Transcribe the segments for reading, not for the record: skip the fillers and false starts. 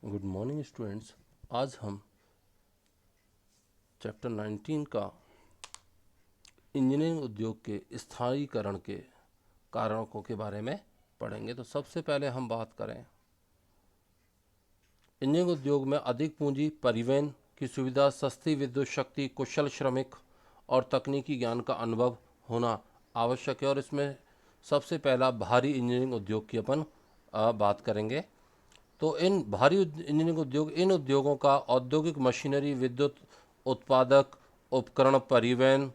Good morning students. आज हम chapter 19 का इंजीनियरिंग उद्योग के स्थायीकरण के कारणों के बारे में पढ़ेंगे। तो सबसे पहले हम बात करें इंजीनियरिंग उद्योग में अधिक पूंजी, परिवहन की सुविधा, सस्ती विद्युत शक्ति, कुशल श्रमिक और तकनीकी ज्ञान का अनुभव होना आवश्यक है। और इसमें सबसे पहला भारी इंजीनियरिंग उद्योग की अपन बात करेंगे। तो इन भारी इंजीनियरिंग उद्योग, इन उद्योगों का औद्योगिक मशीनरी, विद्युत उत्पादक उपकरण, परिवहन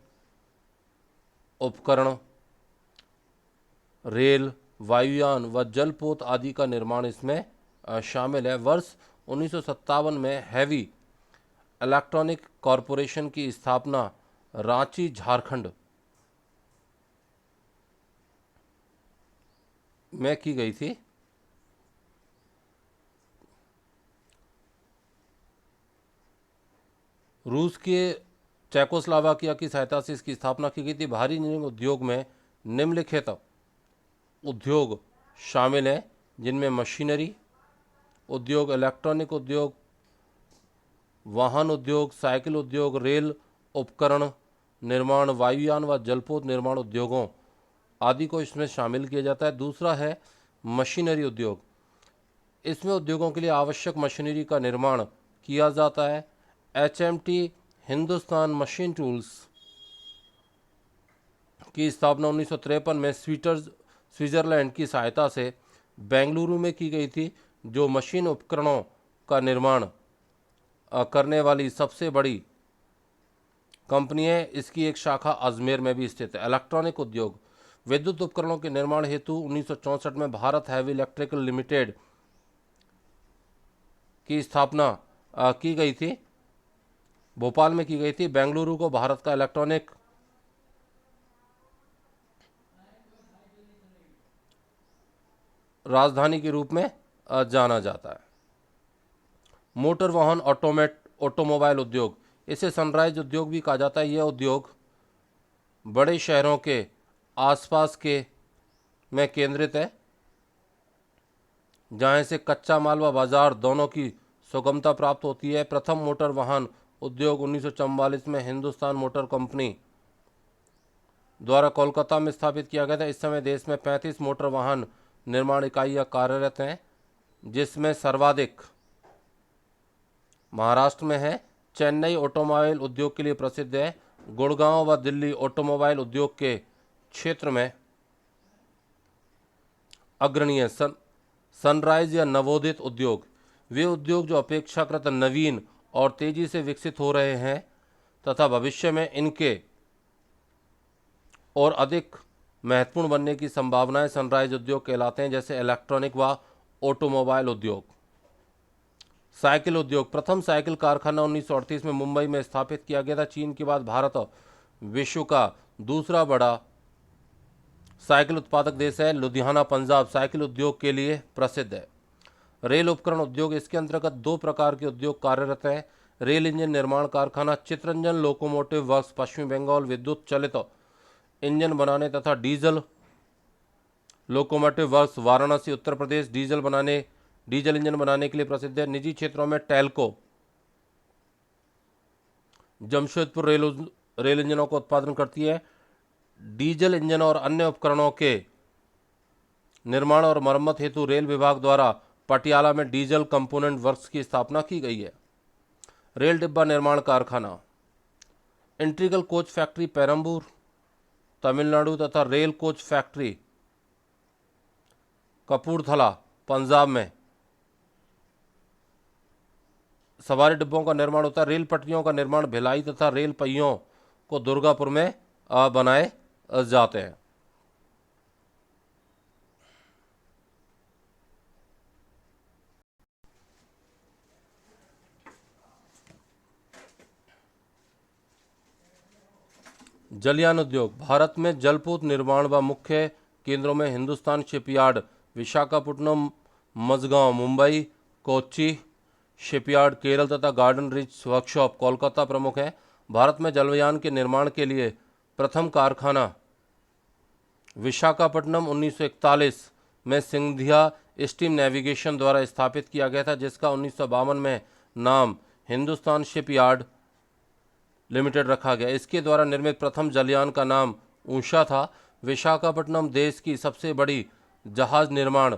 उपकरण, रेल, वायुयान व जलपोत आदि का निर्माण इसमें शामिल है। वर्ष 1957 में हैवी इलेक्ट्रॉनिक कॉरपोरेशन की स्थापना रांची, झारखंड में की गई थी। रूस के चेकोस्लोवाकिया की सहायता से इसकी स्थापना की गई थी। भारी इंजीनियरिंग उद्योग में निम्नलिखित उद्योग शामिल हैं, जिनमें मशीनरी उद्योग, इलेक्ट्रॉनिक उद्योग, वाहन उद्योग, साइकिल उद्योग, रेल उपकरण निर्माण, वायुयान व जलपोत निर्माण उद्योगों आदि को इसमें शामिल किया जाता है। दूसरा है मशीनरी उद्योग। इसमें उद्योगों के लिए आवश्यक मशीनरी का निर्माण किया जाता है। HMT हिंदुस्तान मशीन टूल्स की स्थापना 1953 में स्विट्जरलैंड की सहायता से बेंगलुरु में की गई थी, जो मशीन उपकरणों का निर्माण करने वाली सबसे बड़ी कंपनी है। इसकी एक शाखा अजमेर में भी स्थित है। इलेक्ट्रॉनिक उद्योग, विद्युत उपकरणों के निर्माण हेतु 1964 में भारत हैवी इलेक्ट्रिकल लिमिटेड की स्थापना की गई थी, भोपाल में की गई थी। बेंगलुरु को भारत का इलेक्ट्रॉनिक राजधानी के रूप में जाना जाता है। मोटर वाहन ऑटोमोबाइल उद्योग, इसे सनराइज उद्योग भी कहा जाता है। यह उद्योग बड़े शहरों के आसपास के में केंद्रित है, जहां से कच्चा माल व बाजार दोनों की सुगमता प्राप्त होती है। प्रथम मोटर वाहन उद्योग 1944 में हिंदुस्तान मोटर कंपनी द्वारा कोलकाता में स्थापित किया गया था। इस समय देश में 35 मोटर वाहन निर्माण इकाइयां कार्यरत हैं, जिसमें सर्वाधिक महाराष्ट्र में है। चेन्नई ऑटोमोबाइल उद्योग के लिए प्रसिद्ध है। गुड़गांव व दिल्ली ऑटोमोबाइल उद्योग के क्षेत्र में अग्रणी है। सनराइज या नवोदित उद्योग, वे उद्योग जो अपेक्षाकृत नवीन और तेजी से विकसित हो रहे हैं तथा भविष्य में इनके और अधिक महत्वपूर्ण बनने की संभावनाएं सनराइज उद्योग कहलाते हैं, जैसे इलेक्ट्रॉनिक व ऑटोमोबाइल उद्योग। साइकिल उद्योग, प्रथम साइकिल कारखाना 1938 में मुंबई में स्थापित किया गया था। चीन के बाद भारत विश्व का दूसरा बड़ा साइकिल उत्पादक देश है। लुधियाना, पंजाब साइकिल उद्योग के लिए प्रसिद्ध है। रेल उपकरण उद्योग, इसके अंतर्गत दो प्रकार के उद्योग कार्यरत हैं। रेल इंजन निर्माण कारखाना चित्रंजन लोकोमोटिव वर्क्स पश्चिम बंगाल विद्युत चलित इंजन बनाने तथा diesel locomotive works Varanasi Uttar Pradesh diesel engine बनाने के लिए प्रसिद्ध है। निजी क्षेत्रों में टेल्को जमशेदपुर रेल इंजनों का उत्पादन करती है। डीजल इंजन और अन्य उपकरणों के निर्माण और मरम्मत हेतु रेल विभाग द्वारा पटियाला में डीजल कंपोनेंट वर्क्स की स्थापना की गई है। रेल डिब्बा निर्माण कारखाना integral coach factory Perambur Tamil Nadu तथा rail coach factory Kapurthala Punjab में सवारी डिब्बों का निर्माण होता है। रेल पटरियों का निर्माण भिलाई तथा रेल पहियों को दुर्गापुर में बनाए जाते हैं। जलयान उद्योग, भारत में जलपोत निर्माण व मुख्य केंद्रों में हिंदुस्तान शिपयार्ड विशाखापट्टनम, मझगांव मुंबई, कोच्चि शिपयार्ड केरल तथा गार्डन रिच वर्कशॉप कोलकाता प्रमुख है। भारत में जलयान के निर्माण के लिए प्रथम कारखाना विशाखापट्टनम 1941 में सिंधिया स्टीम नेविगेशन द्वारा स्थापित किया गया था, जिसका 1952 में नाम हिंदुस्तान शिपयार्ड लिमिटेड रखा गया। इसके द्वारा निर्मित प्रथम जलयान का नाम ऊषा था। विशाखापट्टनम देश की सबसे बड़ी जहाज निर्माण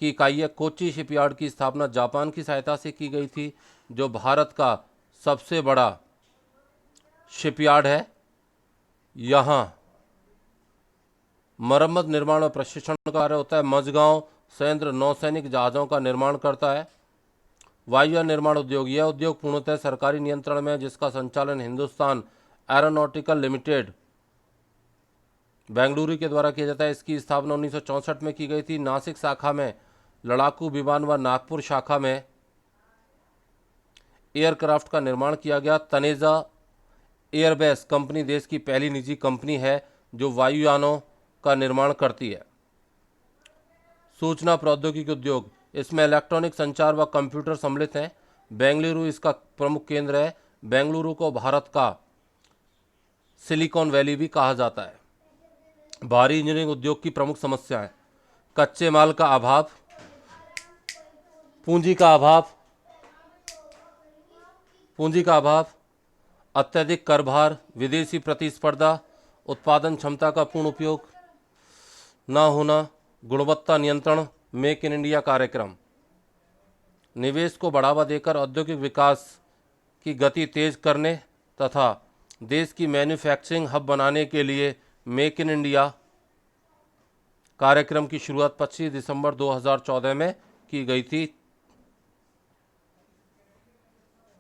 की इकाई है। कोच्चि शिपयार्ड की स्थापना जापान की सहायता से की गई थी, जो भारत का सबसे बड़ा शिपयार्ड है। यहाँ मरम्मत, निर्माण और प्रशिक्षण का कार्य होता है। मझगांव संयंत्र नौसैनिक जहाज़ों का निर्माण करता है। वायुयान निर्माण उद्योग, यह उद्योग पूर्णतः सरकारी नियंत्रण में है, जिसका संचालन हिंदुस्तान एरोनॉटिकल लिमिटेड बेंगलुरु के द्वारा किया जाता है। इसकी स्थापना 1964 में की गई थी। नासिक शाखा में लड़ाकू विमान व नागपुर शाखा में एयरक्राफ्ट का निर्माण किया गया। तनेजा एयरबेस कंपनी देश की पहली निजी कंपनी है जो वायुयानों का निर्माण करती है। सूचना प्रौद्योगिकी उद्योग, इसमें इलेक्ट्रॉनिक संचार व कंप्यूटर सम्मिलित हैं। बेंगलुरु इसका प्रमुख केंद्र है। बेंगलुरु को भारत का सिलिकॉन वैली भी कहा जाता है। भारी इंजीनियरिंग उद्योग की प्रमुख समस्याएं: कच्चे माल का अभाव, पूंजी का अभाव, अत्यधिक कर भार, विदेशी प्रतिस्पर्धा, उत्पादन क्षमता का पूर्ण उपयोग न होना, गुणवत्ता नियंत्रण, मेक इन इंडिया कार्यक्रम। निवेश को बढ़ावा देकर औद्योगिक विकास की गति तेज करने तथा देश की मैन्युफैक्चरिंग हब बनाने के लिए मेक इन इंडिया कार्यक्रम की शुरुआत 25 दिसंबर 2014 में की गई थी।